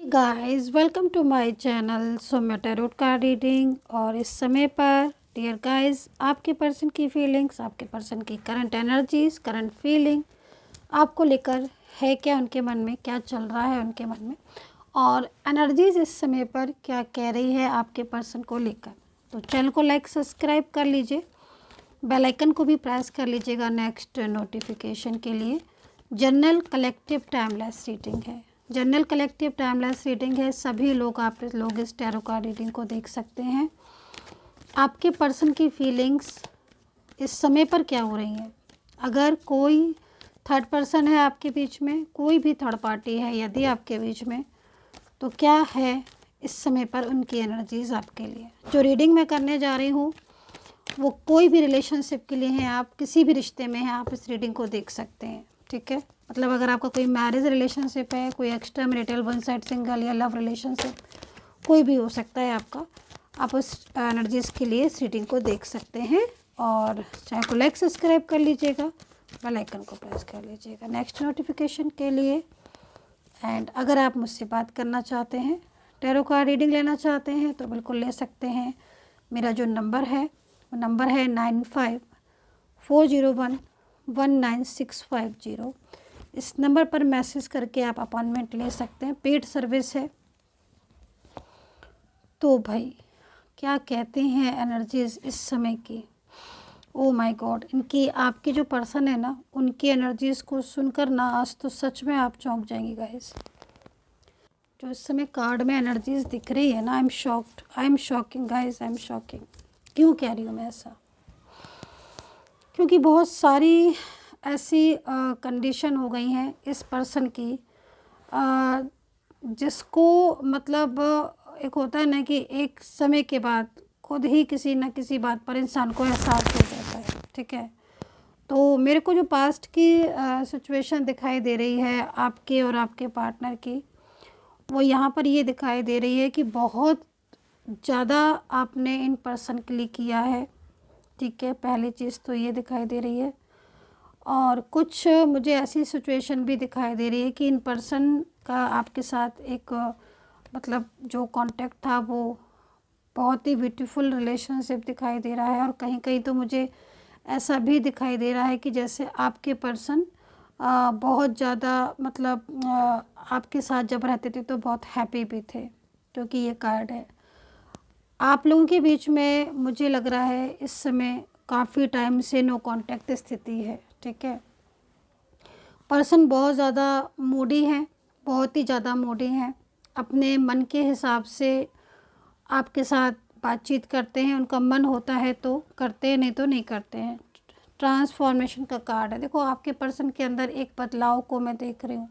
Guys welcome to my channel Saumya tarot card reading. और इस समय पर डियर गाइस आपके पर्सन की फीलिंग्स, आपके पर्सन की करंट एनर्जीज, करंट फीलिंग आपको लेकर है क्या, उनके मन में क्या चल रहा है उनके मन में, और एनर्जीज इस समय पर क्या कह रही है आपके पर्सन को लेकर। तो चैनल को लाइक सब्सक्राइब कर लीजिए, बेल आइकन को भी प्रेस कर लीजिएगा नेक्स्ट नोटिफिकेशन के लिए। जनरल कलेक्टिव टाइमलेस रीडिंग है, जनरल कलेक्टिव टाइमलेस रीडिंग है। सभी लोग आप लोग इस टैरो कार्ड रीडिंग को देख सकते हैं। आपके पर्सन की फीलिंग्स इस समय पर क्या हो रही हैं। अगर कोई थर्ड पर्सन है आपके बीच में, कोई भी थर्ड पार्टी है यदि आपके बीच में, तो क्या है इस समय पर उनकी एनर्जीज आपके लिए। जो रीडिंग मैं करने जा रही हूँ वो कोई भी रिलेशनशिप के लिए है, आप किसी भी रिश्ते में हैं आप इस रीडिंग को देख सकते हैं। ठीक है, मतलब अगर आपका कोई मैरिज रिलेशनशिप है, कोई extra marital, one side single या लव रिलेशनशिप, कोई भी हो सकता है आपका, आप उस एनर्जीज के लिए इस रीडिंग को देख सकते हैं। और चैनल को लाइक सब्सक्राइब कर लीजिएगा, बेल आइकन को प्रेस कर लीजिएगा नेक्स्ट नोटिफिकेशन के लिए। एंड अगर आप मुझसे बात करना चाहते हैं, टैरो कार्ड रीडिंग लेना चाहते हैं तो बिल्कुल ले सकते हैं। मेरा जो नंबर है वो नंबर है 9540119650। इस नंबर पर मैसेज करके आप अपॉइंटमेंट ले सकते हैं, पेड सर्विस है। तो भाई क्या कहते हैं एनर्जीज इस समय की। ओ माय गॉड, इनकी आपके जो पर्सन है ना, उनकी एनर्जीज को सुनकर ना आज तो सच में आप चौंक जाएंगे गाइस। जो इस समय कार्ड में एनर्जीज दिख रही है ना, I am shocked, I am shocking guys, I am shocking. क्यों कह रही हूँ मैं ऐसा, क्योंकि बहुत सारी ऐसी कंडीशन हो गई हैं इस पर्सन की, जिसको मतलब एक होता है ना कि एक समय के बाद खुद ही किसी न किसी बात पर इंसान को एहसास हो जाता है। ठीक है, तो मेरे को जो पास्ट की सिचुएशन दिखाई दे रही है आपके और आपके पार्टनर की, वो यहाँ पर ये दिखाई दे रही है कि बहुत ज़्यादा आपने इन पर्सन के लिए किया है। ठीक है, पहली चीज़ तो ये दिखाई दे रही है। और कुछ मुझे ऐसी सिचुएशन भी दिखाई दे रही है कि इन पर्सन का आपके साथ एक मतलब जो कांटेक्ट था वो बहुत ही ब्यूटीफुल रिलेशनशिप दिखाई दे रहा है। और कहीं कहीं तो मुझे ऐसा भी दिखाई दे रहा है कि जैसे आपके पर्सन बहुत ज़्यादा मतलब आपके साथ जब रहते थे तो बहुत हैप्पी भी थे, क्योंकि ये कार्ड है। आप लोगों के बीच में मुझे लग रहा है इस समय काफ़ी टाइम से नो कांटेक्ट स्थिति है। ठीक है, पर्सन बहुत ज़्यादा मूडी हैं, बहुत ही ज़्यादा मूडी हैं, अपने मन के हिसाब से आपके साथ बातचीत करते हैं। उनका मन होता है तो करते हैं, नहीं तो नहीं करते हैं। ट्रांसफॉर्मेशन का कार्ड है। देखो आपके पर्सन के अंदर एक बदलाव को मैं देख रही हूँ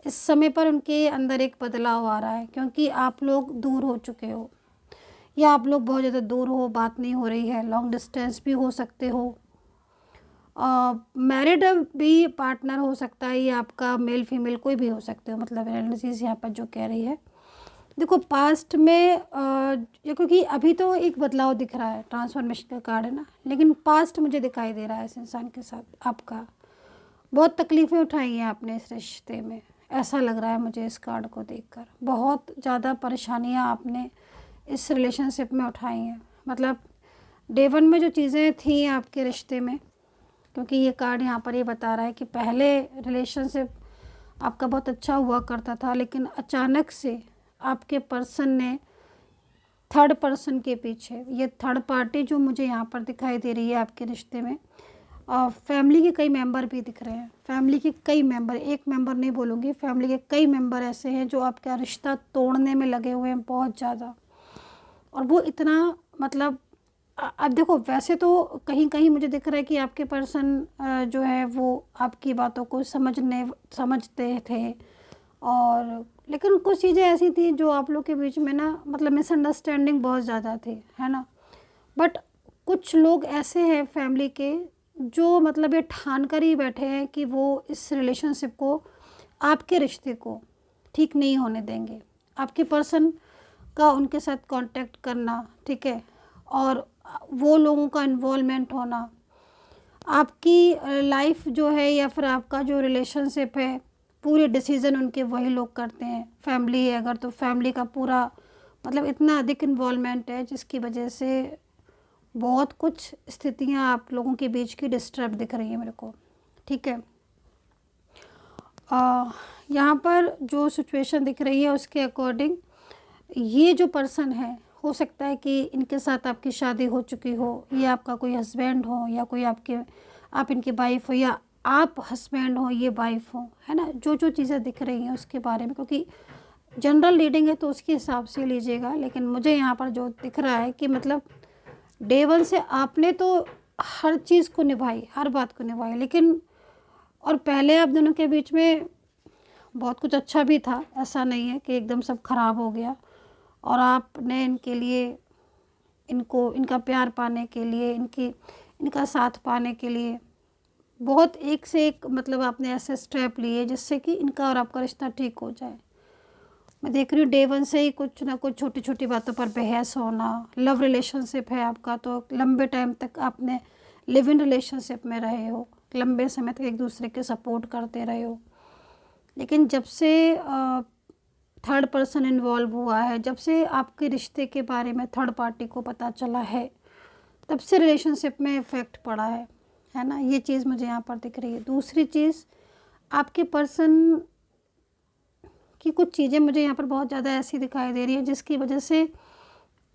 इस समय पर, उनके अंदर एक बदलाव आ रहा है, क्योंकि आप लोग दूर हो चुके हो या आप लोग बहुत ज़्यादा दूर हो, बात नहीं हो रही है, लॉन्ग डिस्टेंस भी हो सकते हो, मैरिड भी पार्टनर हो सकता है, ये आपका मेल फीमेल कोई भी हो सकते हो। मतलब एनर्जीज यहाँ पर जो कह रही है, देखो पास्ट में ये क्योंकि अभी तो एक बदलाव दिख रहा है, ट्रांसफॉर्मेशन का कार्ड है ना, लेकिन पास्ट मुझे दिखाई दे रहा है इस इंसान के साथ आपका बहुत तकलीफ़ें उठाई हैं आपने इस रिश्ते में, ऐसा लग रहा है मुझे इस कार्ड को देखकर। बहुत ज़्यादा परेशानियाँ आपने इस रिलेशनशिप में उठाई हैं। मतलब डे वन में जो चीज़ें थी आपके रिश्ते में, क्योंकि ये कार्ड यहाँ पर ये बता रहा है कि पहले रिलेशनशिप आपका बहुत अच्छा हुआ करता था, लेकिन अचानक से आपके पर्सन ने थर्ड पर्सन के पीछे, ये थर्ड पार्टी जो मुझे यहाँ पर दिखाई दे रही है आपके रिश्ते में, और फैमिली के कई मेंबर भी दिख रहे हैं। फैमिली के कई मेंबर, एक मेंबर नहीं बोलूँगी, फैमिली के कई मेंबर ऐसे हैं जो आपका रिश्ता तोड़ने में लगे हुए हैं बहुत ज़्यादा। और वो इतना मतलब अब देखो, वैसे तो कहीं कहीं मुझे दिख रहा है कि आपके पर्सन जो है वो आपकी बातों को समझते थे, और लेकिन कुछ चीज़ें ऐसी थी जो आप लोग के बीच में ना मतलब मिसअंडरस्टैंडिंग बहुत ज़्यादा थी, है ना। बट कुछ लोग ऐसे हैं फैमिली के जो मतलब ये ठान कर ही बैठे हैं कि वो इस रिलेशनशिप को, आपके रिश्ते को ठीक नहीं होने देंगे। आपके पर्सन का उनके साथ कांटेक्ट करना, ठीक है, और वो लोगों का इन्वॉल्वमेंट होना, आपकी लाइफ जो है या फिर आपका जो रिलेशनशिप है पूरे डिसीज़न उनके वही लोग करते हैं। फैमिली है अगर तो फैमिली का पूरा मतलब इतना अधिक इन्वॉल्वमेंट है जिसकी वजह से बहुत कुछ स्थितियां आप लोगों के बीच की डिस्टर्ब दिख रही है मेरे को। ठीक है, यहाँ पर जो सिचुएशन दिख रही है उसके अकॉर्डिंग ये जो पर्सन है हो सकता है कि इनके साथ आपकी शादी हो चुकी हो, ये आपका कोई हस्बैंड हो या कोई आप इनकी वाइफ हो या आप हस्बैंड हो ये वाइफ हो, है ना। जो जो चीज़ें दिख रही हैं उसके बारे में, क्योंकि जनरल रीडिंग है तो उसके हिसाब से लीजिएगा, लेकिन मुझे यहाँ पर जो दिख रहा है कि मतलब डे वन से आपने तो हर चीज़ को निभाई, हर बात को निभाई, लेकिन और पहले आप दोनों के बीच में बहुत कुछ अच्छा भी था, ऐसा नहीं है कि एकदम सब खराब हो गया। और आपने इनके लिए इनका प्यार पाने के लिए इनका साथ पाने के लिए बहुत एक से एक मतलब आपने ऐसे स्टेप लिए जिससे कि इनका और आपका रिश्ता ठीक हो जाए। मैं देख रही हूँ डे वन से ही कुछ ना कुछ छोटी छोटी बातों पर बहस होना। लव रिलेशनशिप है आपका तो लंबे टाइम तक आपने लिव इन रिलेशनशिप में रहे हो, लंबे समय तक एक दूसरे के सपोर्ट करते रहे हो, लेकिन जब से थर्ड पर्सन इन्वॉल्व हुआ है, जब से आपके रिश्ते के बारे में थर्ड पार्टी को पता चला है, तब से रिलेशनशिप में इफ़ेक्ट पड़ा है ना। ये चीज़ मुझे यहाँ पर दिख रही है। दूसरी चीज़, आपके पर्सन की कुछ चीज़ें मुझे यहाँ पर बहुत ज़्यादा ऐसी दिखाई दे रही है जिसकी वजह से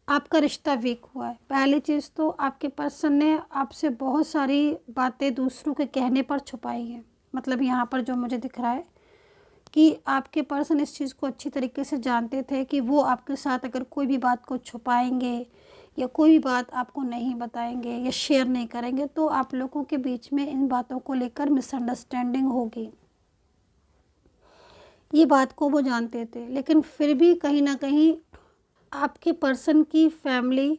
आपका रिश्ता वीक हुआ है। पहली चीज़ तो आपके पर्सन ने आपसे बहुत सारी बातें दूसरों के कहने पर छुपाई हैं। मतलब यहाँ पर जो मुझे दिख रहा है कि आपके पर्सन इस चीज़ को अच्छी तरीके से जानते थे कि वो आपके साथ अगर कोई भी बात को छुपाएंगे या कोई भी बात आपको नहीं बताएंगे या शेयर नहीं करेंगे तो आप लोगों के बीच में इन बातों को लेकर मिसअंडरस्टैंडिंग होगी। ये बात को वो जानते थे, लेकिन फिर भी कहीं ना कहीं आपके पर्सन की फैमिली,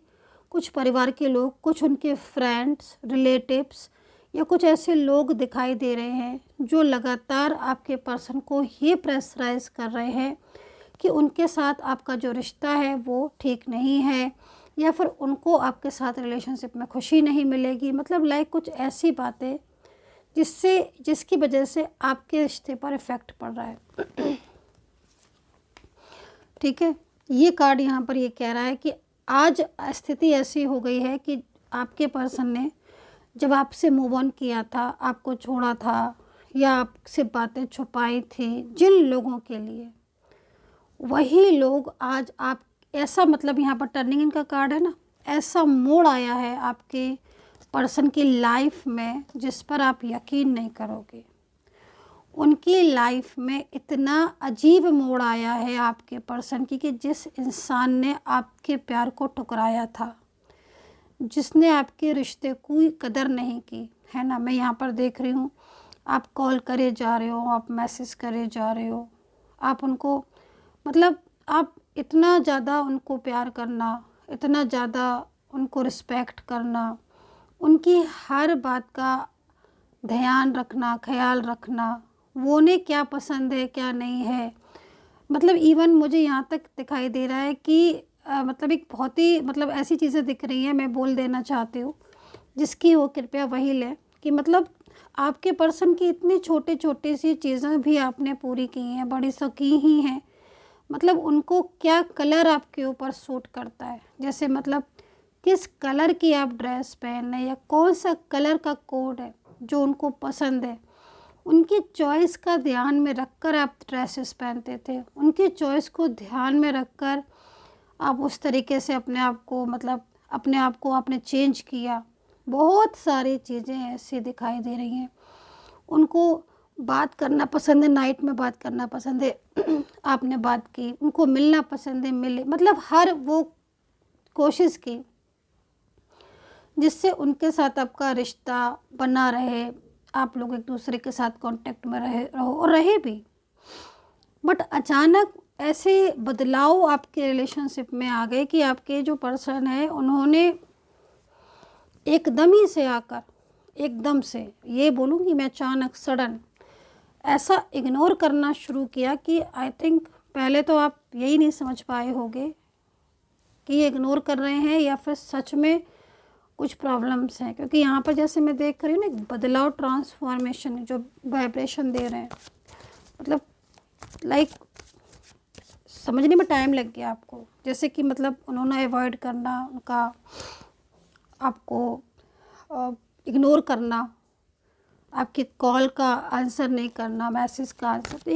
कुछ परिवार के लोग, कुछ उनके फ्रेंड्स, रिलेटिव्स या कुछ ऐसे लोग दिखाई दे रहे हैं जो लगातार आपके पर्सन को ये प्रेशराइज कर रहे हैं कि उनके साथ आपका जो रिश्ता है वो ठीक नहीं है या फिर उनको आपके साथ रिलेशनशिप में खुशी नहीं मिलेगी। मतलब लाइक कुछ ऐसी बातें जिसकी वजह से आपके रिश्ते पर इफ़ेक्ट पड़ रहा है। ठीक है, ये कार्ड यहाँ पर ये कह रहा है कि आज स्थिति ऐसी हो गई है कि आपके पर्सन ने जब आपसे मूव ऑन किया था, आपको छोड़ा था या आपसे बातें छुपाई थी जिन लोगों के लिए, वही लोग आज आप ऐसा मतलब यहाँ पर टर्निंग इनका कार्ड है ना, ऐसा मोड़ आया है आपके पर्सन की लाइफ में जिस पर आप यकीन नहीं करोगे। उनकी लाइफ में इतना अजीब मोड़ आया है आपके पर्सन की कि जिस इंसान ने आपके प्यार को ठुकराया था, जिसने आपके रिश्ते की कदर नहीं की, है ना। मैं यहाँ पर देख रही हूँ आप कॉल करे जा रहे हो, आप मैसेज करे जा रहे हो, आप उनको मतलब आप इतना ज़्यादा उनको प्यार करना, इतना ज़्यादा उनको रिस्पेक्ट करना, उनकी हर बात का ध्यान रखना, ख्याल रखना, वो उन्हें क्या पसंद है क्या नहीं है। मतलब इवन मुझे यहाँ तक दिखाई दे रहा है कि मतलब एक बहुत ही मतलब ऐसी चीज़ें दिख रही हैं, मैं बोल देना चाहती हूँ जिसकी वो कृपया वही लें कि मतलब आपके पर्सन की इतनी छोटी छोटी सी चीज़ें भी आपने पूरी की हैं, बड़ी तो की ही हैं। मतलब उनको क्या कलर आपके ऊपर सूट करता है, जैसे मतलब किस कलर की आप ड्रेस पहन रहे हैं या कौन सा कलर का कोड है जो उनको पसंद है, उनकी चॉइस का ध्यान में रखकर आप ड्रेसेस पहनते थे, उनकी चॉइस को ध्यान में रखकर आप उस तरीके से अपने आप को आपने चेंज किया। बहुत सारी चीज़ें ऐसी दिखाई दे रही हैं। उनको बात करना पसंद है, नाइट में बात करना पसंद है, आपने बात की, उनको मिलना पसंद है, मिले, मतलब हर वो कोशिश की जिससे उनके साथ आपका रिश्ता बना रहे, आप लोग एक दूसरे के साथ कांटेक्ट में रहो और रहे भी। बट अचानक ऐसे बदलाव आपके रिलेशनशिप में आ गए कि आपके जो पर्सन है उन्होंने एकदम ही से आकर, एकदम से ये बोलूँगी मैं, अचानक सडन ऐसा इग्नोर करना शुरू किया कि आई थिंक पहले तो आप यही नहीं समझ पाए होगे कि ये इग्नोर कर रहे हैं या फिर सच में कुछ प्रॉब्लम्स हैं। क्योंकि यहाँ पर जैसे मैं देख रही हूँ ना, बदलाव, ट्रांसफॉर्मेशन जो वाइब्रेशन दे रहे हैं, मतलब लाइक समझने में टाइम लग गया आपको, जैसे कि मतलब उन्होंने अवॉइड करना, उनका आपको इग्नोर करना, आपकी कॉल का आंसर नहीं करना, मैसेज का आंसर, तो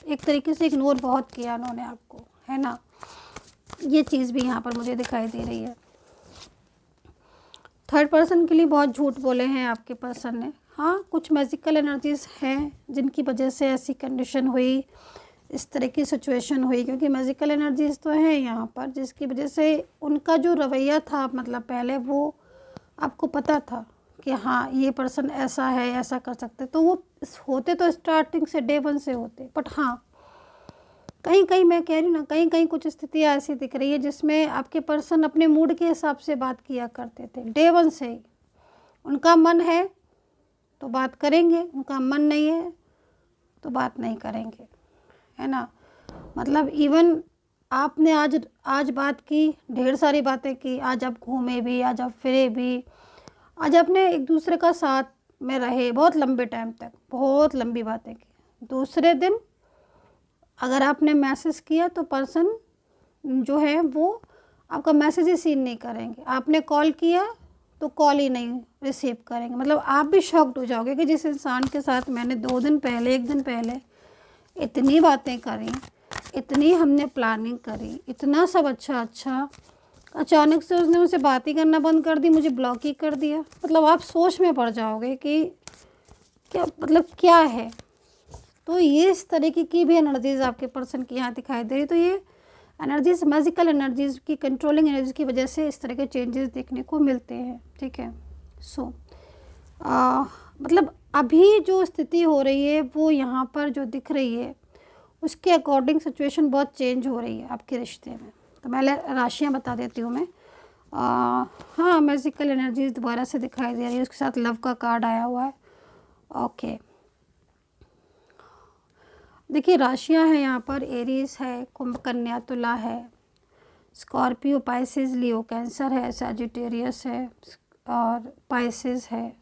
एक तरीके से इग्नोर बहुत किया उन्होंने आपको, है ना। ये चीज़ भी यहाँ पर मुझे दिखाई दे रही है। थर्ड पर्सन के लिए बहुत झूठ बोले हैं आपके पर्सन ने। हाँ, कुछ मैजिकल एनर्जीज हैं जिनकी वजह से ऐसी कंडीशन हुई, इस तरह की सिचुएशन हुई, क्योंकि मैजिकल एनर्जीज तो हैं यहाँ पर, जिसकी वजह से उनका जो रवैया था, मतलब पहले वो आपको पता था कि हाँ ये पर्सन ऐसा है, ऐसा कर सकते, तो वो होते तो स्टार्टिंग से डे 1 से होते। बट हाँ, कहीं कहीं मैं कह रही हूँ ना, कहीं कहीं कुछ स्थितियाँ ऐसी दिख रही है जिसमें आपके पर्सन अपने मूड के हिसाब से बात किया करते थे डे 1 से ही। उनका मन है तो बात करेंगे, उनका मन नहीं है तो बात नहीं करेंगे, है ना। मतलब इवन आपने आज बात की, ढेर सारी बातें की, आज आप घूमे भी, आज आप फिरे भी, आज आपने एक दूसरे का साथ में रहे बहुत लंबे टाइम तक, बहुत लंबी बातें की। दूसरे दिन अगर आपने मैसेज किया तो पर्सन जो है वो आपका मैसेज ही सीन नहीं करेंगे, आपने कॉल किया तो कॉल ही नहीं रिसीव करेंगे। मतलब आप भी शॉक्ड हो जाओगे कि जिस इंसान के साथ मैंने 2 दिन पहले, 1 दिन पहले इतनी बातें करी, इतनी हमने प्लानिंग करी, इतना सब अच्छा, अचानक से उसने मुझसे बात ही करना बंद कर दी, मुझे ब्लॉक ही कर दिया। मतलब आप सोच में पड़ जाओगे कि क्या मतलब क्या है। तो ये इस तरीके की भी एनर्जीज आपके पर्सन की यहाँ दिखाई दे रही। तो ये एनर्जीज मैजिकल एनर्जीज की, कंट्रोलिंग एनर्जी की वजह से इस तरह के चेंजेस देखने को मिलते हैं, ठीक है। सो मतलब अभी जो स्थिति हो रही है वो यहाँ पर जो दिख रही है उसके अकॉर्डिंग सिचुएशन बहुत चेंज हो रही है आपके रिश्ते में। तो मैं राशियाँ बता देती हूँ मैं। हाँ, मैजिकल एनर्जीज दोबारा से दिखाई दे रही है, उसके साथ लव का कार्ड आया हुआ है। ओके, देखिए राशियाँ हैं यहाँ पर, एरीज है, कुंभ, कन्या, तुला है, स्कॉर्पियो, पाइसेस, लियो, कैंसर है, सैजिटेरियस है और पाइसेस है,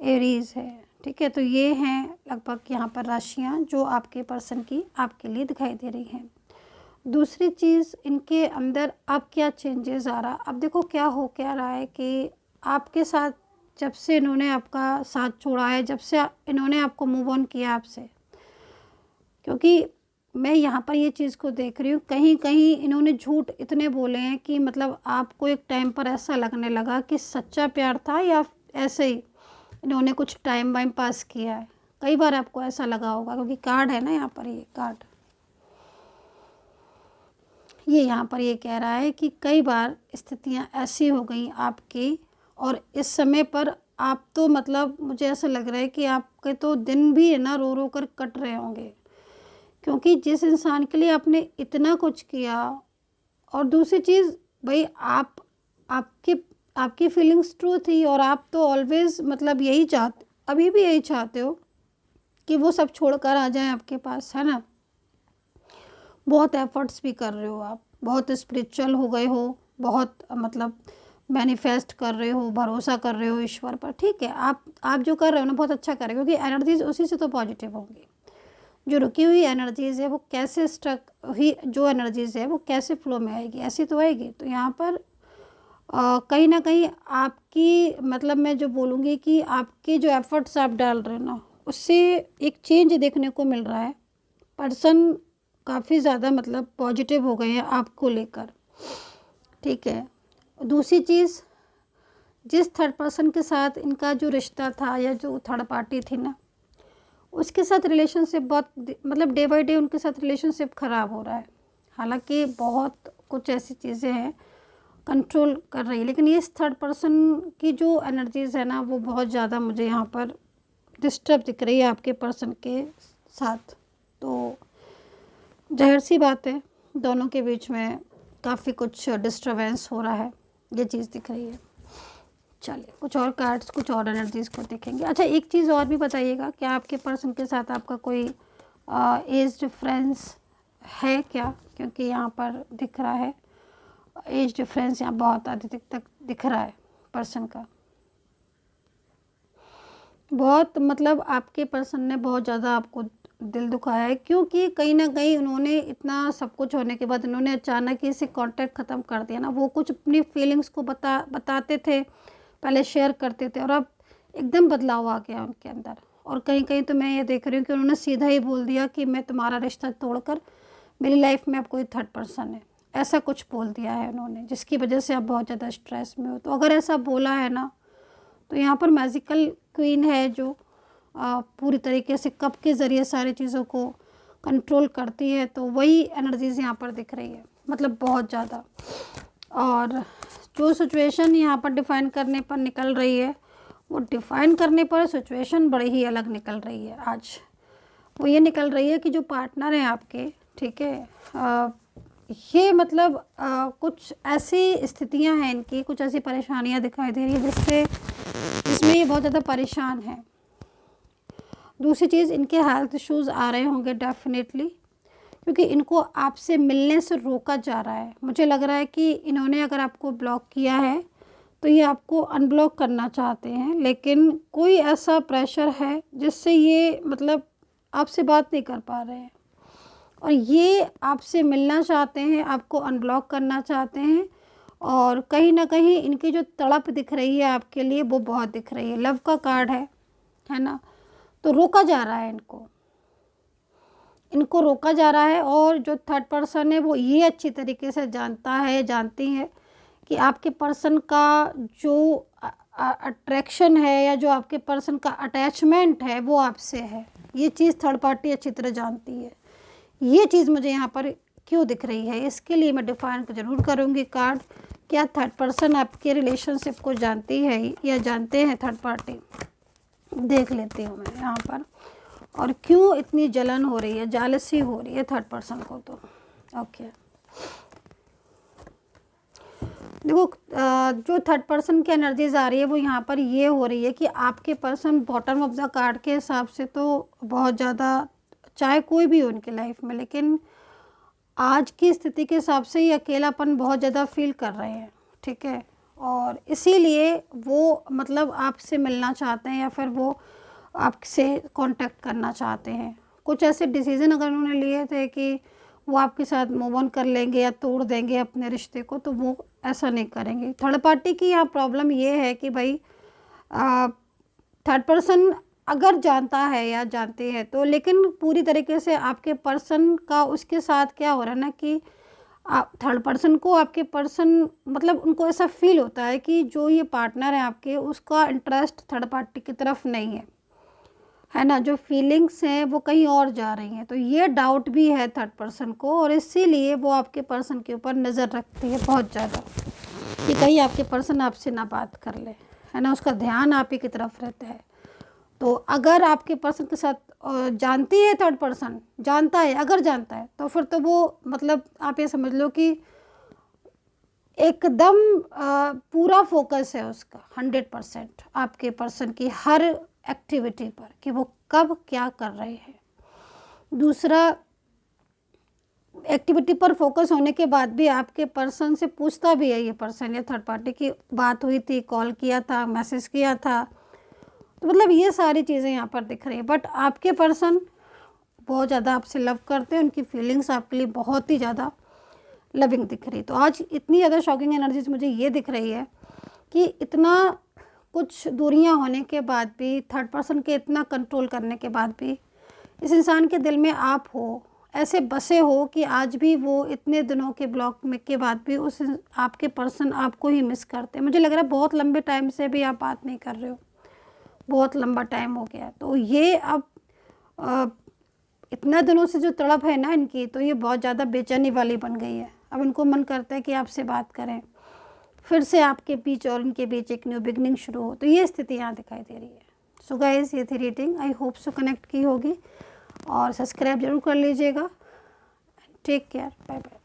एरीज है, ठीक है। तो ये हैं लगभग यहाँ पर राशियाँ जो आपके पर्सन की आपके लिए दिखाई दे रही हैं। दूसरी चीज़, इनके अंदर अब क्या चेंजेस आ रहा, अब देखो क्या रहा है कि आपके साथ जब से इन्होंने आपका साथ छोड़ा है, जब से इन्होंने आपको मूव ऑन किया आपसे, क्योंकि मैं यहाँ पर ये चीज़ को देख रही हूँ, कहीं कहीं इन्होंने झूठ इतने बोले हैं कि मतलब आपको एक टाइम पर ऐसा लगने लगा कि सच्चा प्यार था या ऐसे ही इन्होंने कुछ टाइम वाइम पास किया है। कई बार आपको ऐसा लगा होगा, क्योंकि कार्ड है ना यहाँ पर, ये कार्ड ये यहाँ पर ये कह रहा है कि कई बार स्थितियाँ ऐसी हो गई आपकी, और इस समय पर आप तो मतलब मुझे ऐसा लग रहा है कि आपके तो दिन भी है ना रो रो कर कट रहे होंगे, क्योंकि जिस इंसान के लिए आपने इतना कुछ किया। और दूसरी चीज़ भाई, आपकी फीलिंग्स ट्रू थी, और आप तो ऑलवेज़ मतलब यही चाहते, अभी भी यही चाहते हो कि वो सब छोड़कर आ जाएं आपके पास, है ना। बहुत एफर्ट्स भी कर रहे हो आप, बहुत स्पिरिचुअल हो गए हो, बहुत मतलब मैनिफेस्ट कर रहे हो, भरोसा कर रहे हो ईश्वर पर, ठीक है। आप जो कर रहे हो ना बहुत अच्छा कर रहे हो, क्योंकि एनर्जीज उसी से तो पॉजिटिव होंगी। जो रुकी हुई एनर्जीज़ है वो कैसे स्ट्रक हुई, जो एनर्जीज़ है वो कैसे फ्लो में आएगी, ऐसी तो आएगी। तो यहाँ पर कहीं ना कहीं आपकी मतलब मैं जो बोलूँगी कि आपके जो एफर्ट्स आप डाल रहे हो ना, उससे एक चेंज देखने को मिल रहा है। पर्सन काफ़ी ज़्यादा मतलब पॉजिटिव हो गए हैं आपको लेकर, ठीक है। दूसरी चीज़, जिस थर्ड पर्सन के साथ इनका जो रिश्ता था या जो थर्ड पार्टी थी ना, उसके साथ रिलेशनशिप बहुत मतलब डे बाय डे उनके साथ रिलेशनशिप ख़राब हो रहा है। हालांकि बहुत कुछ ऐसी चीज़ें हैं कंट्रोल कर रही है, लेकिन ये इस थर्ड पर्सन की जो एनर्जीज़ है ना वो बहुत ज़्यादा मुझे यहाँ पर डिस्टर्ब दिख रही है आपके पर्सन के साथ। तो जाहिर सी बात है दोनों के बीच में काफ़ी कुछ डिस्टर्बेंस हो रहा है, ये चीज़ दिख रही है। चलिए कुछ और कार्ड्स, कुछ और एनर्जीज़ को देखेंगे। अच्छा, एक चीज़ और भी बताइएगा, क्या आपके पर्सन के साथ आपका कोई एज डिफरेंस है क्या, क्योंकि यहाँ पर दिख रहा है एज डिफरेंस यहाँ बहुत अधिक तक दिख रहा है पर्सन का। बहुत मतलब आपके पर्सन ने बहुत ज़्यादा आपको दिल दुखाया है, क्योंकि कहीं न कहीं उन्होंने इतना सब कुछ होने के बाद उन्होंने अचानक ही से कॉन्टैक्ट ख़त्म कर दिया ना। वो कुछ अपनी फीलिंग्स को बताते थे, पहले शेयर करते थे, और अब एकदम बदलाव आ गया उनके अंदर। और कहीं-कहीं तो मैं ये देख रही हूँ कि उन्होंने सीधा ही बोल दिया कि मैं तुम्हारा रिश्ता तोड़कर मेरी लाइफ़ में अब कोई थर्ड पर्सन है। ऐसा कुछ बोल दिया है उन्होंने, जिसकी वजह से आप बहुत ज़्यादा स्ट्रेस में हो। तो अगर ऐसा बोला है ना, तो यहाँ पर मैजिकल क्वीन है जो पूरी तरीके से कप के ज़रिए सारी चीज़ों को कंट्रोल करती है, तो वही एनर्जीज़ यहाँ पर दिख रही है, मतलब बहुत ज़्यादा। और जो सिचुएशन यहाँ पर डिफ़ाइन करने पर निकल रही है, वो डिफ़ाइन करने पर सिचुएशन बड़ी ही अलग निकल रही है आज। वो ये निकल रही है कि जो पार्टनर हैं आपके, ठीक है, ये मतलब कुछ ऐसी स्थितियां हैं इनकी, कुछ ऐसी परेशानियां दिखाई दे रही है जिसमें ये बहुत ज़्यादा परेशान है। दूसरी चीज़, इनके हेल्थ इश्यूज़ आ रहे होंगे डेफिनेटली, क्योंकि इनको आपसे मिलने से रोका जा रहा है। मुझे लग रहा है कि इन्होंने अगर आपको ब्लॉक किया है तो ये आपको अनब्लॉक करना चाहते हैं, लेकिन कोई ऐसा प्रेशर है जिससे ये मतलब आपसे बात नहीं कर पा रहे हैं, और ये आपसे मिलना चाहते हैं, आपको अनब्लॉक करना चाहते हैं। और कहीं ना कहीं इनकी जो तड़प दिख रही है आपके लिए, वो बहुत दिख रही है। लव का कार्ड है ना, तो रोका जा रहा है इनको रोका जा रहा है। और जो थर्ड पर्सन है वो ये अच्छी तरीके से जानती है कि आपके पर्सन का जो अट्रैक्शन है या जो आपके पर्सन का अटैचमेंट है वो आपसे है। ये चीज़ थर्ड पार्टी अच्छी तरह जानती है। ये चीज़ मुझे यहाँ पर क्यों दिख रही है, इसके लिए मैं डिफाइन ज़रूर करूँगी कार्ड। क्या थर्ड पर्सन आपके रिलेशनशिप को जानती है या जानते हैं थर्ड पार्टी, देख लेती हूँ मैं यहाँ पर। और क्यों इतनी जलन हो रही है, जालसी हो रही है थर्ड पर्सन को। तो ओके, देखो जो थर्ड पर्सन की एनर्जीज आ रही है वो यहाँ पर ये हो रही है कि आपके person bottom of the card के हिसाब से तो बहुत ज़्यादा, चाहे कोई भी हो उनकी लाइफ में, लेकिन आज की स्थिति के हिसाब से ये अकेलापन बहुत ज़्यादा फील कर रहे हैं, ठीक है। और इसीलिए वो मतलब आपसे मिलना चाहते हैं या फिर वो आपसे कांटेक्ट करना चाहते हैं। कुछ ऐसे डिसीजन अगर उन्होंने लिए थे कि वो आपके साथ मूव ऑन कर लेंगे या तोड़ देंगे अपने रिश्ते को, तो वो ऐसा नहीं करेंगे। थर्ड पार्टी की यहाँ प्रॉब्लम ये है कि भाई थर्ड पर्सन अगर जानता है या जानते हैं तो, लेकिन पूरी तरीके से आपके पर्सन का उसके साथ क्या हो रहा है ना कि थर्ड पर्सन को आपके पर्सन मतलब उनको ऐसा फील होता है कि जो ये पार्टनर है आपके, उसका इंटरेस्ट थर्ड पार्टी की तरफ नहीं है ना। जो फीलिंग्स हैं वो कहीं और जा रही हैं, तो ये डाउट भी है थर्ड पर्सन को, और इसीलिए वो आपके पर्सन के ऊपर नज़र रखती है बहुत ज़्यादा कि कहीं आपके पर्सन आपसे ना बात कर ले, है ना। उसका ध्यान आप ही की तरफ रहता है। तो अगर आपके पर्सन के साथ जानती है थर्ड पर्सन, जानता है, अगर जानता है तो फिर तो वो मतलब आप ये समझ लो कि एकदम पूरा फोकस है उसका 100% आपके पर्सन की हर एक्टिविटी पर कि वो कब क्या कर रहे हैं। दूसरा, एक्टिविटी पर फोकस होने के बाद भी आपके पर्सन से पूछता भी है ये पर्सन या थर्ड पार्टी की बात हुई थी, कॉल किया था, मैसेज किया था, तो मतलब ये सारी चीज़ें यहाँ पर दिख रही है। बट आपके पर्सन बहुत ज़्यादा आपसे लव करते हैं, उनकी फीलिंग्स आपके लिए बहुत ही ज़्यादा लविंग दिख रही है। तो आज इतनी ज़्यादा शॉकिंग एनर्जीज मुझे ये दिख रही है कि इतना कुछ दूरियां होने के बाद भी, थर्ड पर्सन के इतना कंट्रोल करने के बाद भी, इस इंसान के दिल में आप हो, ऐसे बसे हो कि आज भी वो इतने दिनों के ब्लॉक में के बाद भी उस आपके पर्सन आपको ही मिस करते हैं। मुझे लग रहा है बहुत लंबे टाइम से भी आप बात नहीं कर रहे हो, बहुत लंबा टाइम हो गया। तो ये अब इतना दिनों से जो तड़प है ना इनकी, तो ये बहुत ज़्यादा बेचैनी वाली बन गई है। अब इनको मन करता है कि आपसे बात करें, फिर से आपके बीच और इनके बीच एक न्यू बिगनिंग शुरू हो। तो ये स्थिति यहाँ दिखाई दे रही है। सो गाइस, ये थी reading, I hope so connect की होगी, और सब्सक्राइब जरूर कर लीजिएगा। Take care, bye bye.